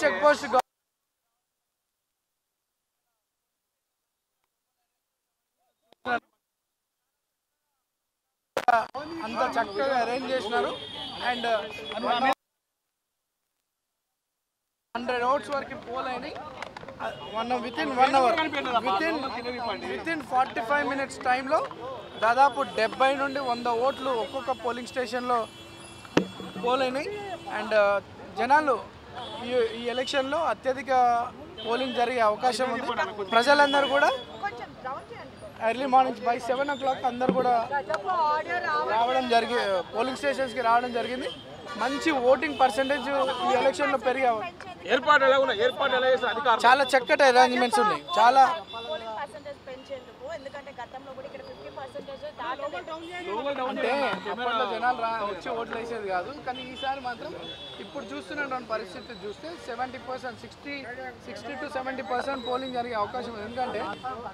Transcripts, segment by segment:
Check post అంత చక్కగా arrange చేసినారు. అండ్ 100 ఓట్స్ వరకు పోల్ అయినాయి. వితిన్ 1 అవర్ వితిన్ 45 మినిట్స్ టైంలో దాదాపు 70 నుండి 100 ఓట్లు ఒక్కొక్క పోలింగ్ స్టేషన్లో పోల్ అయినాయి. అండ్ జనాలు ఈ ఎలక్షన్లో అత్యధిక పోలింగ్ జరిగే అవకాశం ఉంది. ప్రజలందరూ కూడా ఎర్లీ మార్నింగ్ బై 7 o'clock అందరు కూడా రావడం పోలింగ్ స్టేషన్స్కి రావడం జరిగింది. మంచి ఓటింగ్ పర్సెంటేజ్ ఈ ఎలక్షన్లో పెరిగే చాలా చక్కటి అరేంజ్మెంట్స్ ఉన్నాయి. చాలా అంటే అప్పట్లో జనాలు వచ్చి ఓట్లు వేసేది కాదు, కానీ ఈసారి మాత్రం ఇప్పుడు చూస్తున్నటువంటి పరిస్థితి చూస్తే 70% 60 to 70% పోలింగ్ జరిగే అవకాశం ఉంది. ఎందుకంటే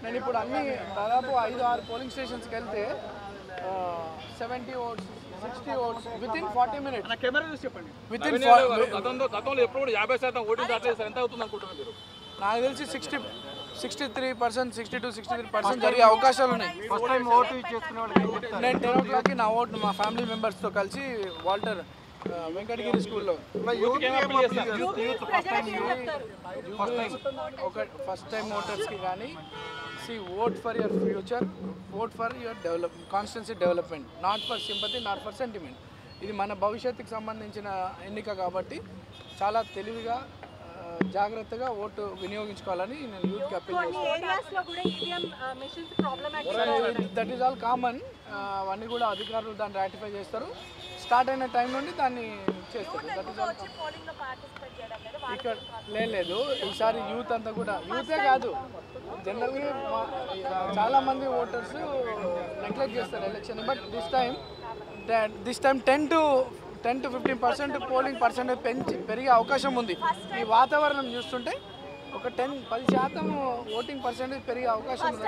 నేను ఇప్పుడు అన్ని దాదాపు 5-6 పోలింగ్ స్టేషన్స్కి వెళ్తే 70 votes 60 votes within 40 minutes. Within నాకు తెలిసి 63%, 60 to 63% జరిగే అవకాశాలు ఉన్నాయి. నేను 10 o'clock నా ఓటు మా ఫ్యామిలీ మెంబర్స్తో కలిసి వాల్టర్ వెంకటగిరి స్కూల్లో ఫస్ట్ టైం ఓటర్స్కి కానీ vote for your future, vote for your constituency development, not for sympathy, not for sentiment. ఇది మన భవిష్యత్తుకు సంబంధించిన ఎన్నిక కాబట్టి చాలా తెలివిగా జాగ్రత్తగా ఓటు వినియోగించుకోవాలని నేను యూత్కి అప్పీల్ చేస్తాను. That is all common. అవన్నీ కూడా అధికారులు దాన్ని రాటిఫై చేస్తారు. స్టార్ట్ అయిన టైం నుండి దాన్ని చేస్తారు. దట్ ఈస్ ఆల్ ఇక్కడ లేదు. ఈసారి యూత్ అంతా కూడా, యూతే కాదు జనరల్గా చాలామంది ఓటర్స్ నెగ్లెక్ట్ చేస్తారు election. But this time 10 to 15% polling percentage పెరిగే అవకాశం ఉంది. ఈ వాతావరణం చూస్తుంటే ఒక 10% ఓటింగ్ పర్సెంటేజ్ పెరిగే అవకాశం ఉంది.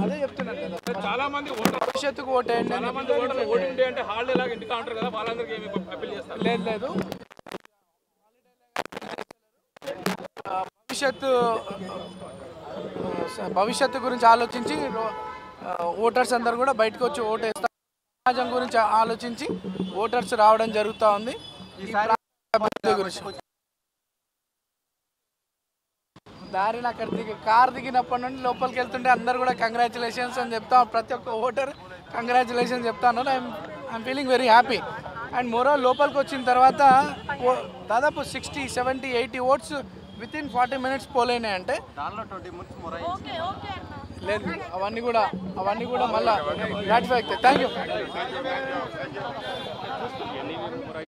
అదే చెప్తున్నాను కదా, చాలా మంది భవిష్యత్తుకు ఓటేయండి. లేదు భవిష్యత్తు గురించి ఆలోచించి ఓటర్స్ అందరు కూడా బయటకు వచ్చి ఓటేస్తారు. సమాజం గురించి ఆలోచించి ఓటర్స్ రావడం జరుగుతూ ఉంది. దారిని అక్కడ కార్ దిగినప్పటి నుండి లోపలికి వెళ్తుంటే అందరు కూడా కంగ్రాచులేషన్స్ అని చెప్తాం. ప్రతి ఒక్క ఓటర్ కంగ్రాచులేషన్స్ చెప్తాను. I'm feeling very happy. And మోరో లోపలికి వచ్చిన తర్వాత దాదాపు 60, 70, 80 ఓట్స్ వితిన్ 40 minutes పోలైనాయి. అంటే లేదు, అవన్నీ కూడా మళ్ళీ రాటిఫై అవుతాయి. Thank you.